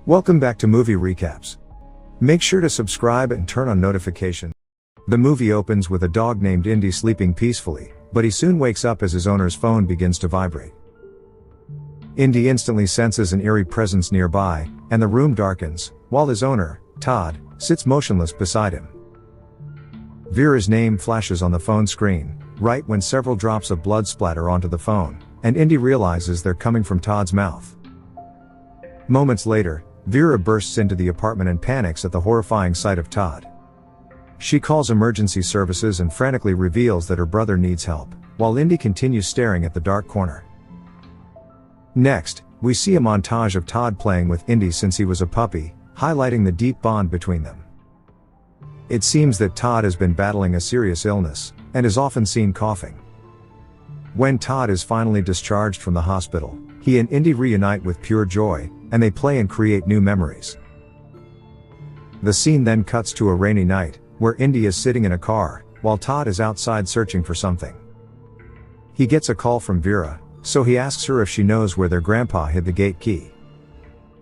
Welcome back to Movie Recaps. Make sure to subscribe and turn on notifications. The movie opens with a dog named Indy sleeping peacefully, but he soon wakes up as his owner's phone begins to vibrate. Indy instantly senses an eerie presence nearby, and the room darkens, while his owner, Todd, sits motionless beside him. Vera's name flashes on the phone screen, right when several drops of blood splatter onto the phone, and Indy realizes they're coming from Todd's mouth. Moments later, Vera bursts into the apartment and panics at the horrifying sight of Todd. She calls emergency services and frantically reveals that her brother needs help, while Indy continues staring at the dark corner. Next, we see a montage of Todd playing with Indy since he was a puppy, highlighting the deep bond between them. It seems that Todd has been battling a serious illness, and is often seen coughing. When Todd is finally discharged from the hospital, he and Indy reunite with pure joy, and they play and create new memories. The scene then cuts to a rainy night, where Indy is sitting in a car, while Todd is outside searching for something. He gets a call from Vera, so he asks her if she knows where their grandpa hid the gate key.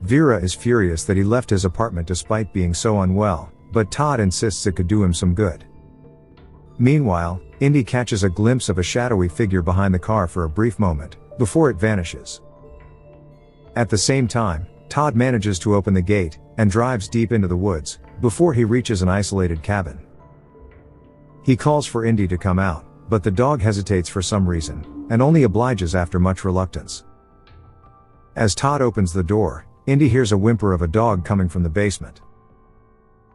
Vera is furious that he left his apartment despite being so unwell, but Todd insists it could do him some good. Meanwhile, Indy catches a glimpse of a shadowy figure behind the car for a brief moment, before it vanishes. At the same time, Todd manages to open the gate, and drives deep into the woods, before he reaches an isolated cabin. He calls for Indy to come out, but the dog hesitates for some reason, and only obliges after much reluctance. As Todd opens the door, Indy hears a whimper of a dog coming from the basement.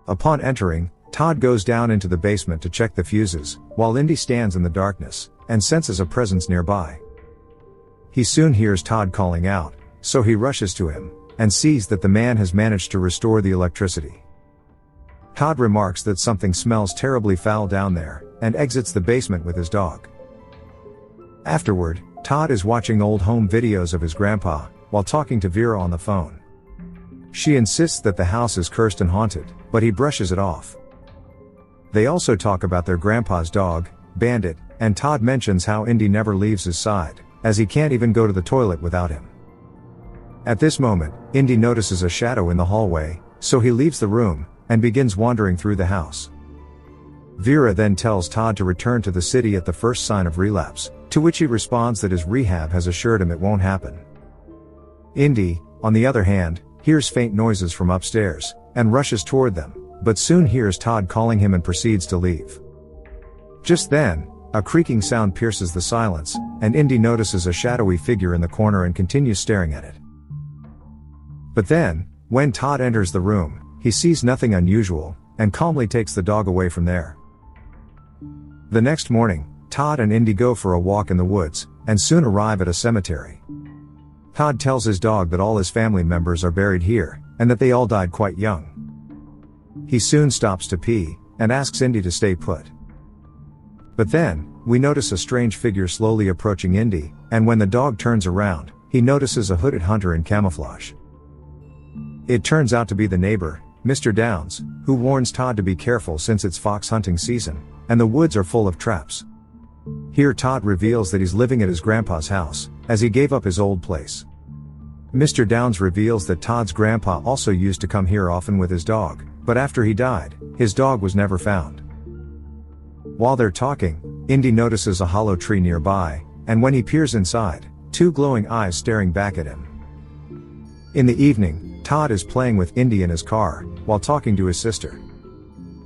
Upon entering, Todd goes down into the basement to check the fuses, while Indy stands in the darkness, and senses a presence nearby. He soon hears Todd calling out, so he rushes to him, and sees that the man has managed to restore the electricity. Todd remarks that something smells terribly foul down there, and exits the basement with his dog. Afterward, Todd is watching old home videos of his grandpa, while talking to Vera on the phone. She insists that the house is cursed and haunted, but he brushes it off. They also talk about their grandpa's dog, Bandit, and Todd mentions how Indy never leaves his side, as he can't even go to the toilet without him. At this moment, Indy notices a shadow in the hallway, so he leaves the room, and begins wandering through the house. Vera then tells Todd to return to the city at the first sign of relapse, to which he responds that his rehab has assured him it won't happen. Indy, on the other hand, hears faint noises from upstairs, and rushes toward them, but soon hears Todd calling him and proceeds to leave. Just then, a creaking sound pierces the silence, and Indy notices a shadowy figure in the corner and continues staring at it. But then, when Todd enters the room, he sees nothing unusual, and calmly takes the dog away from there. The next morning, Todd and Indy go for a walk in the woods, and soon arrive at a cemetery. Todd tells his dog that all his family members are buried here, and that they all died quite young. He soon stops to pee, and asks Indy to stay put. But then, we notice a strange figure slowly approaching Indy, and when the dog turns around, he notices a hooded hunter in camouflage. It turns out to be the neighbor, Mr. Downs, who warns Todd to be careful since it's fox hunting season, and the woods are full of traps. Here Todd reveals that he's living at his grandpa's house, as he gave up his old place. Mr. Downs reveals that Todd's grandpa also used to come here often with his dog, but after he died, his dog was never found. While they're talking, Indy notices a hollow tree nearby, and when he peers inside, two glowing eyes staring back at him. In the evening, Todd is playing with Indy in his car, while talking to his sister.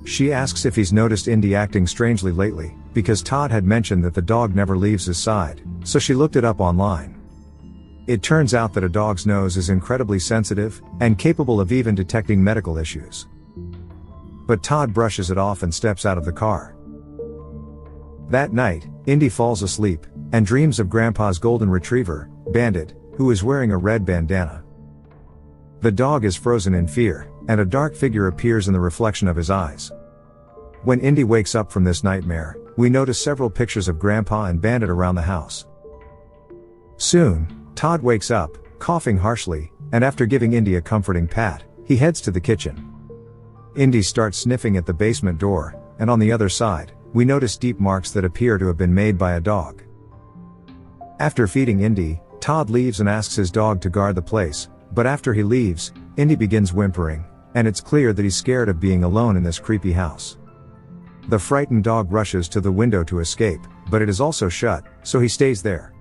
She asks if he's noticed Indy acting strangely lately, because Todd had mentioned that the dog never leaves his side, so she looked it up online. It turns out that a dog's nose is incredibly sensitive, and capable of even detecting medical issues. But Todd brushes it off and steps out of the car. That night, Indy falls asleep, and dreams of Grandpa's golden retriever, Bandit, who is wearing a red bandana. The dog is frozen in fear, and a dark figure appears in the reflection of his eyes. When Indy wakes up from this nightmare, we notice several pictures of Grandpa and Bandit around the house. Soon, Todd wakes up, coughing harshly, and after giving Indy a comforting pat, he heads to the kitchen. Indy starts sniffing at the basement door, and on the other side, we notice deep marks that appear to have been made by a dog. After feeding Indy, Todd leaves and asks his dog to guard the place, But after he leaves, Indy begins whimpering, and it's clear that he's scared of being alone in this creepy house. The frightened dog rushes to the window to escape, but it is also shut, so he stays there.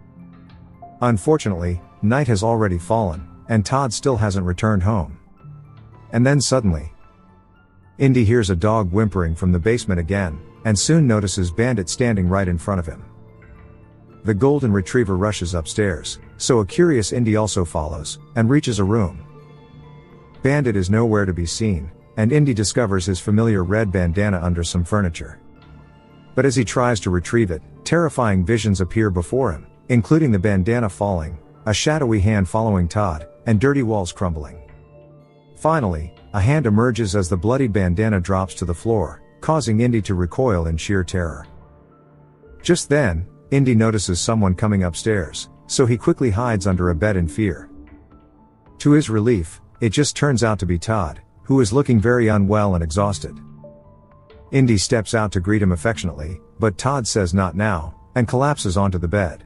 Unfortunately, night has already fallen, and Todd still hasn't returned home. And then suddenly, Indy hears a dog whimpering from the basement again, and soon notices Bandit standing right in front of him. The golden retriever rushes upstairs, so a curious Indy also follows, and reaches a room. Bandit is nowhere to be seen, and Indy discovers his familiar red bandana under some furniture. But as he tries to retrieve it, terrifying visions appear before him, including the bandana falling, a shadowy hand following Todd, and dirty walls crumbling. Finally, a hand emerges as the bloodied bandana drops to the floor, causing Indy to recoil in sheer terror. Just then, Indy notices someone coming upstairs, so he quickly hides under a bed in fear. To his relief, it just turns out to be Todd, who is looking very unwell and exhausted. Indy steps out to greet him affectionately, but Todd says not now, and collapses onto the bed.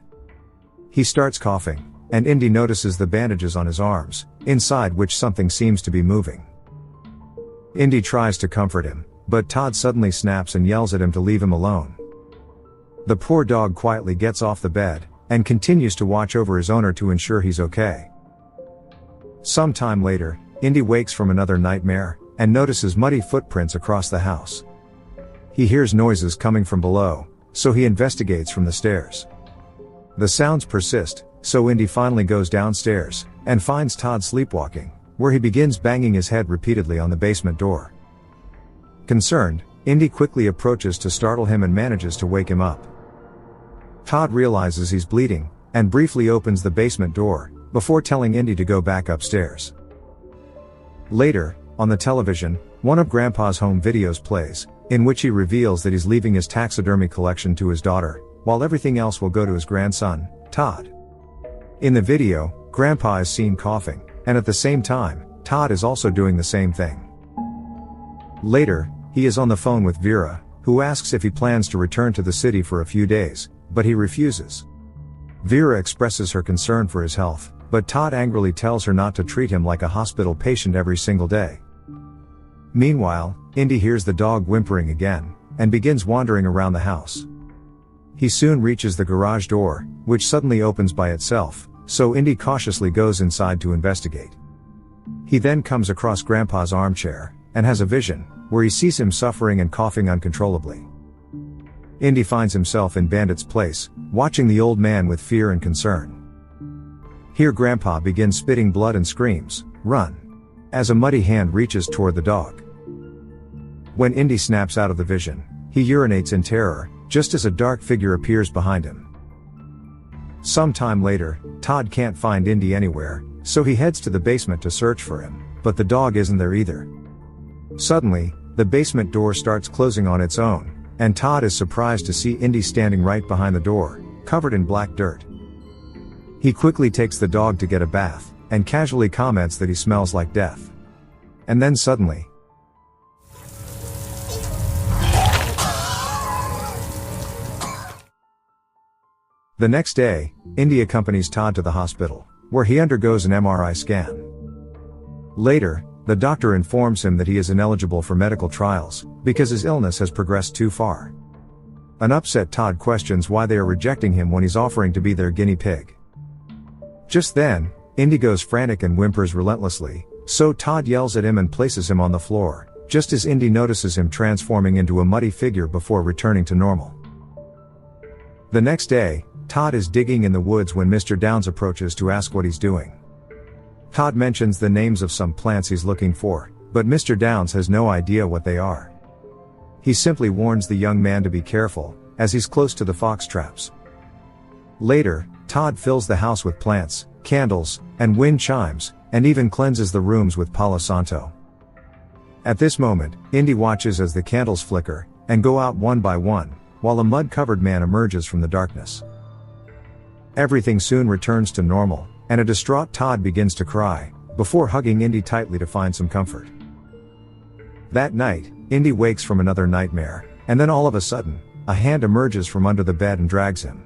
He starts coughing, and Indy notices the bandages on his arms, inside which something seems to be moving. Indy tries to comfort him, but Todd suddenly snaps and yells at him to leave him alone. The poor dog quietly gets off the bed, and continues to watch over his owner to ensure he's okay. Some time later, Indy wakes from another nightmare, and notices muddy footprints across the house. He hears noises coming from below, so he investigates from the stairs. The sounds persist, so Indy finally goes downstairs, and finds Todd sleepwalking, where he begins banging his head repeatedly on the basement door. Concerned, Indy quickly approaches to startle him and manages to wake him up. Todd realizes he's bleeding, and briefly opens the basement door, before telling Indy to go back upstairs. Later, on the television, one of Grandpa's home videos plays, in which he reveals that he's leaving his taxidermy collection to his daughter, while everything else will go to his grandson, Todd. In the video, Grandpa is seen coughing, and at the same time, Todd is also doing the same thing. Later, he is on the phone with Vera, who asks if he plans to return to the city for a few days, but he refuses. Vera expresses her concern for his health, but Todd angrily tells her not to treat him like a hospital patient every single day. Meanwhile, Indy hears the dog whimpering again, and begins wandering around the house. He soon reaches the garage door, which suddenly opens by itself, so Indy cautiously goes inside to investigate. He then comes across Grandpa's armchair, and has a vision, where he sees him suffering and coughing uncontrollably. Indy finds himself in Bandit's place, watching the old man with fear and concern. Here Grandpa begins spitting blood and screams, "Run!" as a muddy hand reaches toward the dog. When Indy snaps out of the vision, he urinates in terror, just as a dark figure appears behind him. Some time later, Todd can't find Indy anywhere, so he heads to the basement to search for him, but the dog isn't there either. Suddenly, the basement door starts closing on its own, and Todd is surprised to see Indy standing right behind the door, covered in black dirt. He quickly takes the dog to get a bath, and casually comments that he smells like death. And then suddenly, the next day, Indy accompanies Todd to the hospital, where he undergoes an MRI scan. Later, the doctor informs him that he is ineligible for medical trials, because his illness has progressed too far. An upset Todd questions why they are rejecting him when he's offering to be their guinea pig. Just then, Indy goes frantic and whimpers relentlessly, so Todd yells at him and places him on the floor, just as Indy notices him transforming into a muddy figure before returning to normal. The next day, Todd is digging in the woods when Mr. Downs approaches to ask what he's doing. Todd mentions the names of some plants he's looking for, but Mr. Downs has no idea what they are. He simply warns the young man to be careful, as he's close to the fox traps. Later, Todd fills the house with plants, candles, and wind chimes, and even cleanses the rooms with Palo Santo. At this moment, Indy watches as the candles flicker, and go out one by one, while a mud-covered man emerges from the darkness. Everything soon returns to normal, and a distraught Todd begins to cry, before hugging Indy tightly to find some comfort. That night, Indy wakes from another nightmare, and then all of a sudden, a hand emerges from under the bed and drags him.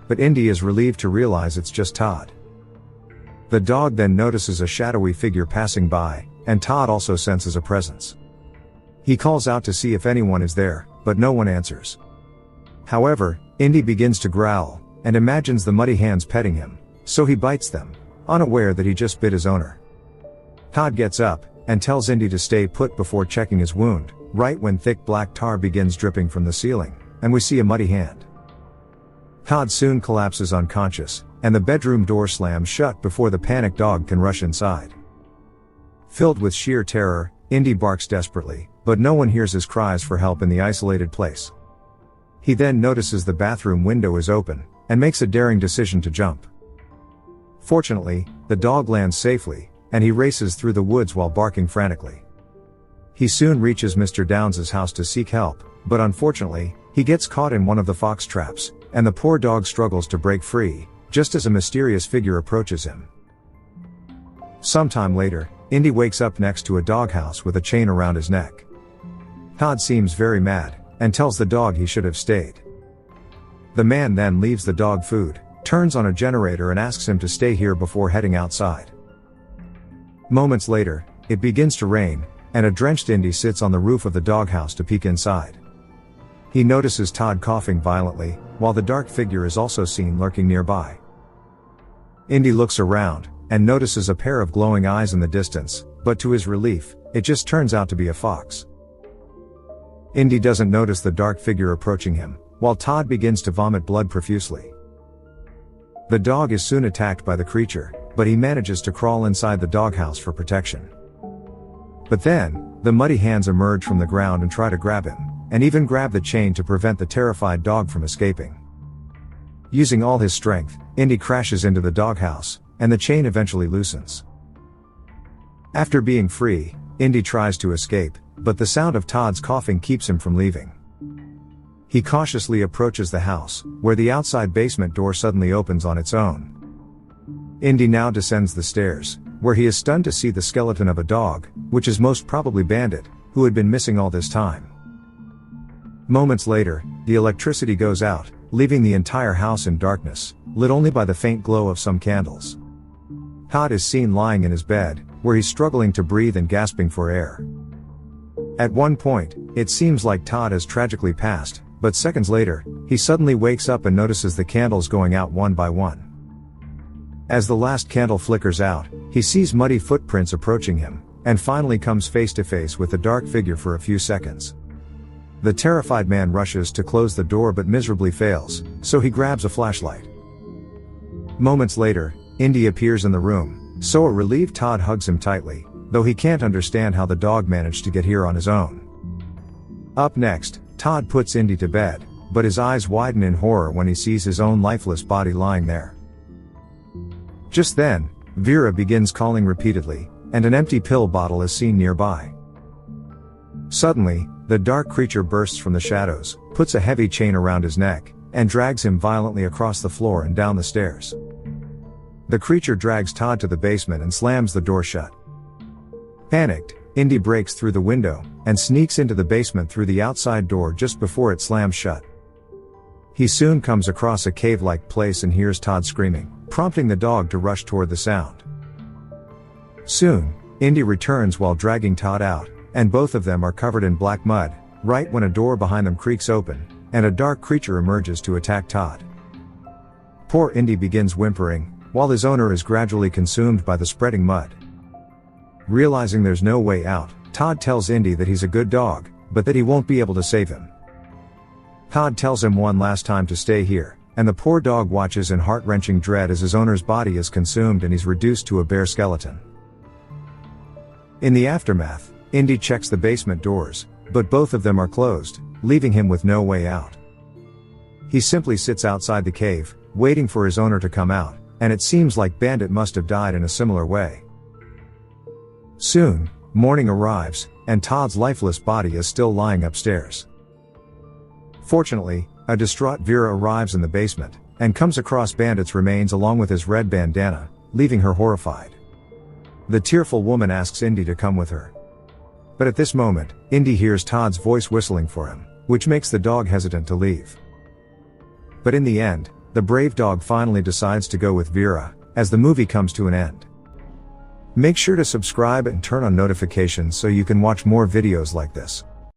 But Indy is relieved to realize it's just Todd. The dog then notices a shadowy figure passing by, and Todd also senses a presence. He calls out to see if anyone is there, but no one answers. However, Indy begins to growl, and imagines the muddy hands petting him, so he bites them, unaware that he just bit his owner. Todd gets up, and tells Indy to stay put before checking his wound, right when thick black tar begins dripping from the ceiling, and we see a muddy hand. Todd soon collapses unconscious, and the bedroom door slams shut before the panicked dog can rush inside. Filled with sheer terror, Indy barks desperately, but no one hears his cries for help in the isolated place. He then notices the bathroom window is open, and makes a daring decision to jump. Fortunately, the dog lands safely, and he races through the woods while barking frantically. He soon reaches Mr. Downs' house to seek help, but unfortunately, he gets caught in one of the fox traps, and the poor dog struggles to break free, just as a mysterious figure approaches him. Sometime later, Indy wakes up next to a doghouse with a chain around his neck. Todd seems very mad, and tells the dog he should have stayed. The man then leaves the dog food, turns on a generator and asks him to stay here before heading outside. Moments later, it begins to rain, and a drenched Indy sits on the roof of the doghouse to peek inside. He notices Todd coughing violently, while the dark figure is also seen lurking nearby. Indy looks around, and notices a pair of glowing eyes in the distance, but to his relief, it just turns out to be a fox. Indy doesn't notice the dark figure approaching him, while Todd begins to vomit blood profusely. The dog is soon attacked by the creature, but he manages to crawl inside the doghouse for protection. But then, the muddy hands emerge from the ground and try to grab him, and even grab the chain to prevent the terrified dog from escaping. Using all his strength, Indy crashes into the doghouse, and the chain eventually loosens. After being free, Indy tries to escape, but the sound of Todd's coughing keeps him from leaving. He cautiously approaches the house, where the outside basement door suddenly opens on its own. Indy now descends the stairs, where he is stunned to see the skeleton of a dog, which is most probably Bandit, who had been missing all this time. Moments later, the electricity goes out, leaving the entire house in darkness, lit only by the faint glow of some candles. Todd is seen lying in his bed, where he's struggling to breathe and gasping for air. At one point, it seems like Todd has tragically passed, but seconds later, he suddenly wakes up and notices the candles going out one by one. As the last candle flickers out, he sees muddy footprints approaching him, and finally comes face to face with the dark figure for a few seconds. The terrified man rushes to close the door but miserably fails, so he grabs a flashlight. Moments later, Indy appears in the room, so a relieved Todd hugs him tightly, though he can't understand how the dog managed to get here on his own. Up next, Todd puts Indy to bed, but his eyes widen in horror when he sees his own lifeless body lying there. Just then, Vera begins calling repeatedly, and an empty pill bottle is seen nearby. Suddenly, the dark creature bursts from the shadows, puts a heavy chain around his neck, and drags him violently across the floor and down the stairs. The creature drags Todd to the basement and slams the door shut. Panicked, Indy breaks through the window, and sneaks into the basement through the outside door just before it slams shut. He soon comes across a cave-like place and hears Todd screaming, prompting the dog to rush toward the sound. Soon, Indy returns while dragging Todd out, and both of them are covered in black mud, right when a door behind them creaks open, and a dark creature emerges to attack Todd. Poor Indy begins whimpering, while his owner is gradually consumed by the spreading mud. Realizing there's no way out, Todd tells Indy that he's a good dog, but that he won't be able to save him. Todd tells him one last time to stay here, and the poor dog watches in heart-wrenching dread as his owner's body is consumed and he's reduced to a bare skeleton. In the aftermath, Indy checks the basement doors, but both of them are closed, leaving him with no way out. He simply sits outside the cave, waiting for his owner to come out, and it seems like Bandit must have died in a similar way. Soon, morning arrives, and Todd's lifeless body is still lying upstairs. Fortunately, a distraught Vera arrives in the basement, and comes across Bandit's remains along with his red bandana, leaving her horrified. The tearful woman asks Indy to come with her. But at this moment, Indy hears Todd's voice whistling for him, which makes the dog hesitant to leave. But in the end, the brave dog finally decides to go with Vera, as the movie comes to an end. Make sure to subscribe and turn on notifications so you can watch more videos like this.